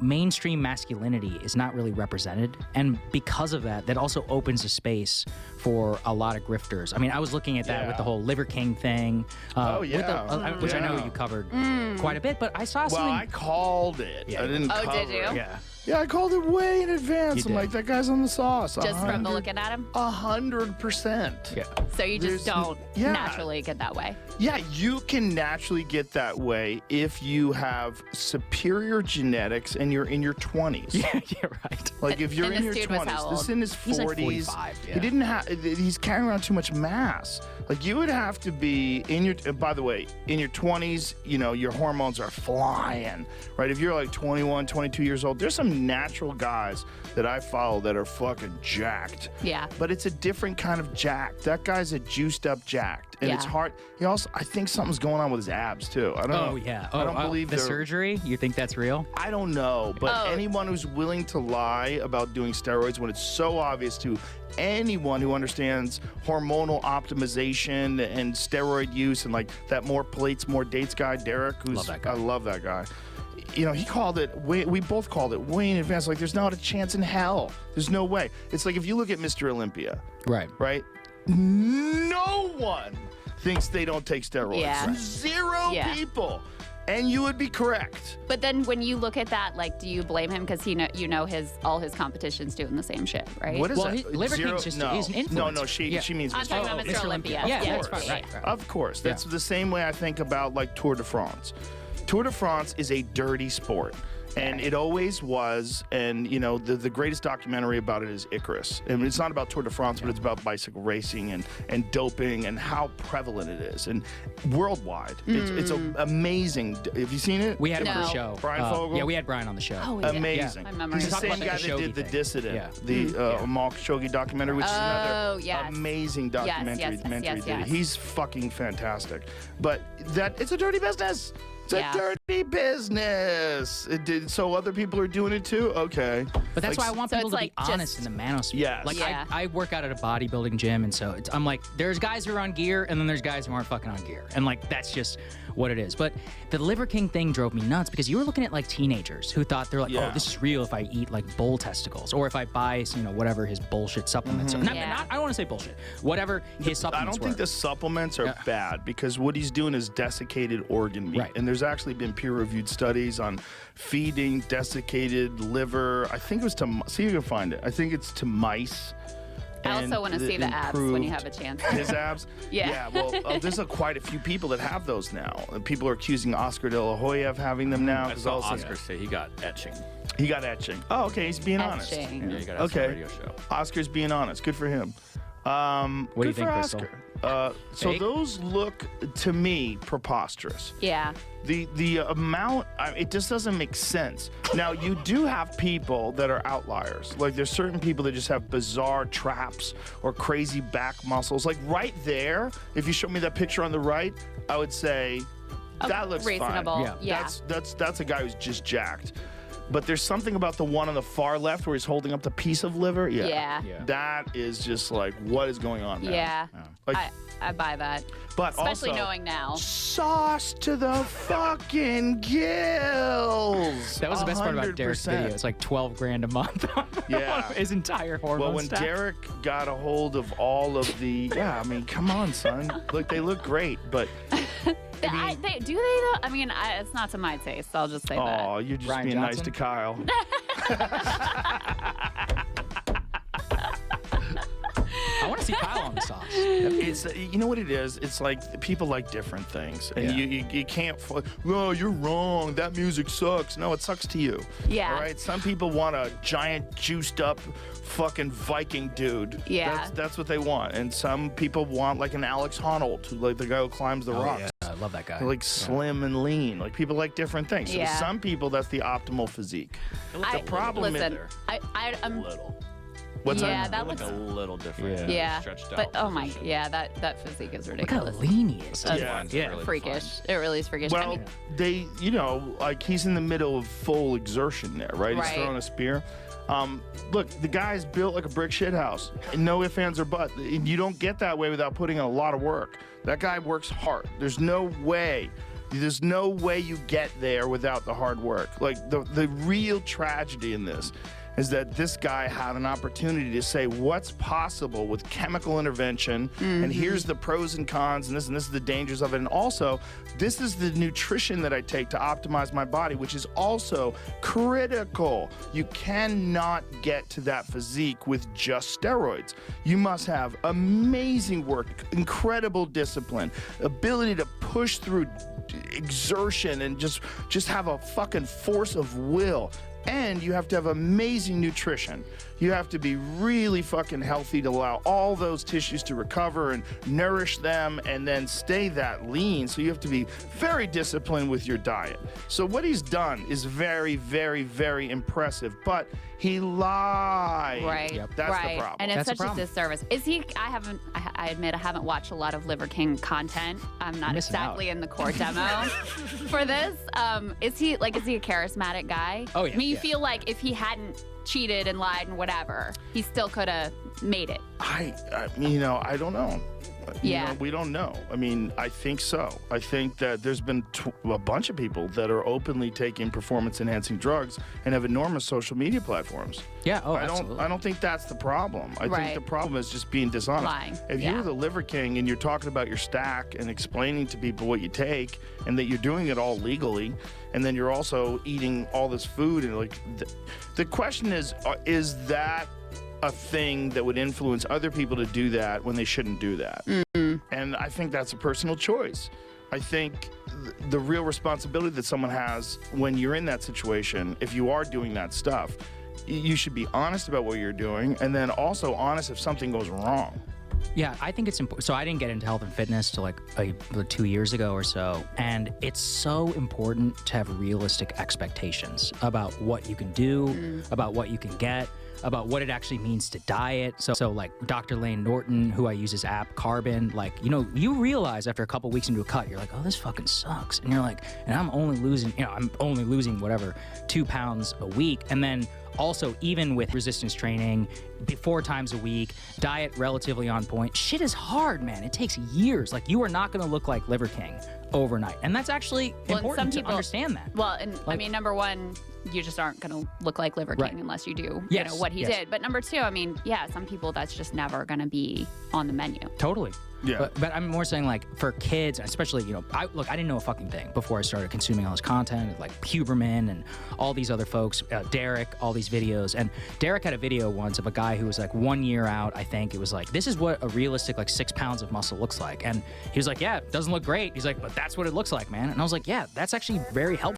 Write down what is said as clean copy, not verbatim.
mainstream masculinity is not really represented. And because of that, that also opens a space for a lot of grifters. I mean, I was looking at that with the whole Liver King thing. Which I know you covered quite a bit, but I saw something. Well, I called it. Yeah. I didn't cover did you? it. Yeah. Yeah, I called it way in advance. I'm like, that guy's on the sauce. Just from looking at him? 100%. Yeah. So you just don't naturally get that way? Yeah, you can naturally get that way if you have superior genetics and you're in your 20s. Yeah, right. Like if you're And in this your dude was 20s, how this is old? in his 40s. He's like 45, yeah. He didn't have. He's carrying around too much mass. Like you would have to be in your. By the way, in your 20s, you know your hormones are flying, right? If you're like 21, 22 years old, there's some natural guys that I follow that are fucking jacked. Yeah. But it's a different kind of jacked. That guy's a juiced up jacked, and it's hard. He also, I think something's going on with his abs too. I don't know. Oh yeah. I don't believe the surgery. You think that's real? I don't know, but anyone who's willing to lie about doing steroids when it's so obvious to anyone who understands hormonal optimization and steroid use and like that more plates, more dates guy, Derek, who's Love that guy. I love that guy. You know, he called it we both called it way in advance. Like, there's not a chance in hell. There's no way. It's like if you look at Mr. Olympia, Right. no one thinks they don't take steroids. Yeah. Right. Zero people. And you would be correct. But then when you look at that, like, do you blame him because all his competition's doing the same shit, right? What is Well, that? Liver King's just he's an influencer. No, she means I'm talking about Mr. Olympia. Yeah, Yeah, that's fine. Right. Of course. That's the same way I think about like Tour de France. Tour de France is a dirty sport. And it always was, and you know, the greatest documentary about it is Icarus. And it's not about Tour de France, but it's about bicycle racing and doping and how prevalent it is. And worldwide, it's amazing. Have you seen it? We had him on No. the show. Brian Fogel? Yeah, we had Brian on the show. Oh, yeah. Amazing. My memory. He's the Talk same about the guy that did Khashoggi The thing. Dissident, Yeah. the Amal Khashoggi documentary, which is another yes. amazing documentary. Yes. He did. He's fucking fantastic. But it's a dirty business. It's a dirty business. So other people are doing it too? Okay. But that's why I want So people it's to like be honest in the manosphere. Yes. Like Yeah. I work out at a bodybuilding gym, and so I'm like, there's guys who are on gear, and then there's guys who aren't fucking on gear, and like that's just what it is. But the Liver King thing drove me nuts because you were looking at like teenagers who thought they're like, oh, this is real if I eat like bull testicles, or if I buy whatever his bullshit supplements. Not, I don't want to say bullshit. Whatever his supplements I don't think the supplements are bad because what he's doing is desiccated organ meat. Right. And there's actually been peer-reviewed studies on feeding desiccated liver. I think it was see if you can find it. I think it's to mice. I also want to see the abs when you have a chance. His abs? Yeah. Well, there's quite a few people that have those now. People are accusing Oscar De La Hoya of having them now. I saw Oscar say he got etching. He got etching. Oh, okay. He's being honest. Etching. Yeah, you got to have some radio show. Oscar's being honest. Good for him. What do you think, Krystall? So those look to me preposterous. Yeah. The amount, it just doesn't make sense. Now, you do have people that are outliers. Like, there's certain people that just have bizarre traps or crazy back muscles. Like, right there, if you show me that picture on the right, I would say, that looks reasonable. fine. Yeah. That's a guy who's just jacked. But there's something about the one on the far left where he's holding up the piece of liver. Yeah. That is just like, what is going on there? Yeah. Like, I buy that. but Especially also, knowing now. sauce to the fucking gills. That was the best part about Derek's 100%. video. It's like 12 grand a month. Yeah. His entire hormone Well, when stack. Derek got a hold of all of the, I mean, come on, son. Look, they look great, but Do they though? I mean, it's not to my taste. I'll just say that. oh, you're just Ryan being nice Johnson? to Kyle. I want to see Kyle on the sauce. It's you know what it is. It's like people like different things, and you can't. Oh, you're wrong. That music sucks. No, it sucks to you. Yeah. All right. Some people want a giant, juiced up, fucking Viking dude. Yeah. That's what they want, and some people want like an Alex Honnold, like the guy who climbs the rocks. Yeah, I love that guy. They're like slim and lean. Like people like different things. So to Yeah. some people, that's the optimal physique. The problem listen, is I'm Little. what's yeah, that? that Look looks. a little different. Yeah, Stretched but out oh my, position. yeah, that physique is Look how ridiculous. lean he is. Yeah. Really Freakish. fun. It really is freakish. I Well, mean, they, like he's in the middle of full exertion there, right? He's Right. throwing a spear. Look, the guy's built like a brick shit house. No ifs, ands, or buts. You don't get that way without putting in a lot of work. That guy works hard. There's no way There's no way you get there without the hard work. Like, the real tragedy in this is that this guy had an opportunity to say what's possible with chemical intervention, and here's the pros and cons, and this is the dangers of it, and also this is the nutrition that I take to optimize my body, which is also critical. You cannot get to that physique with just steroids. You must have amazing work, incredible discipline, ability to push through exertion, and just have a fucking force of will. And you have to have amazing nutrition. You have to be really fucking healthy to allow all those tissues to recover and nourish them and then stay that lean. So you have to be very disciplined with your diet. So what he's done is very, very, very impressive, but he lied. Right. Yep. That's right. the problem. And it's That's the such a problem. disservice. Is he? I admit I haven't watched a lot of Liver King content. I'm not missing out. exactly in the core demo for this. Is he a charismatic guy? Oh, yeah, I mean, you yeah. feel like if he hadn't cheated and lied and whatever, he still could have made it. I don't know. Yeah. We don't know. I mean, I think so. I think that there's been a bunch of people that are openly taking performance-enhancing drugs and have enormous social media platforms. Yeah. Oh, I absolutely. don't think that's the problem. I Right. think the problem is just being dishonest. Lying. If Yeah. you're the Liver King and you're talking about your stack and explaining to people what you take and that you're doing it all legally, and then you're also eating all this food, and like the question is that a thing that would influence other people to do that when they shouldn't do that? And I think that's a personal choice. I think the real responsibility that someone has when you're in that situation, if you are doing that stuff, you should be honest about what you're doing, and then also honest if something goes wrong. Yeah, I think it's important. So I didn't get into health and fitness till like 2 years ago or so. And it's so important to have realistic expectations about what you can do, about what you can get, about what it actually means to diet. So like Dr. Lane Norton, who I use his app, Carbon, like, you realize after a couple weeks into a cut, you're like, oh, this fucking sucks. And you're like, and I'm only losing whatever, 2 pounds a week. And then also, even with resistance training, 4 times a week, diet relatively on point, shit is hard, man. It takes years. Like, you are not going to look like Liver King overnight. And that's actually Well, and important some to people- understand that. Well, and I Like- mean, number one, you just aren't going to look like Liver King Right. unless you do, Yes, what he yes. did. But number two, I mean, yeah, some people that's just never going to be on the menu. Totally. Yeah. But I'm more saying, like, for kids, especially, I didn't know a fucking thing before I started consuming all this content, like Huberman and all these other folks, Derek, all these videos. And Derek had a video once of a guy who was like 1 year out, I think. It was like, this is what a realistic, like, 6 pounds of muscle looks like. And he was like, yeah, it doesn't look great. He's like, but that's what it looks like, man. And I was like, yeah, that's actually very helpful.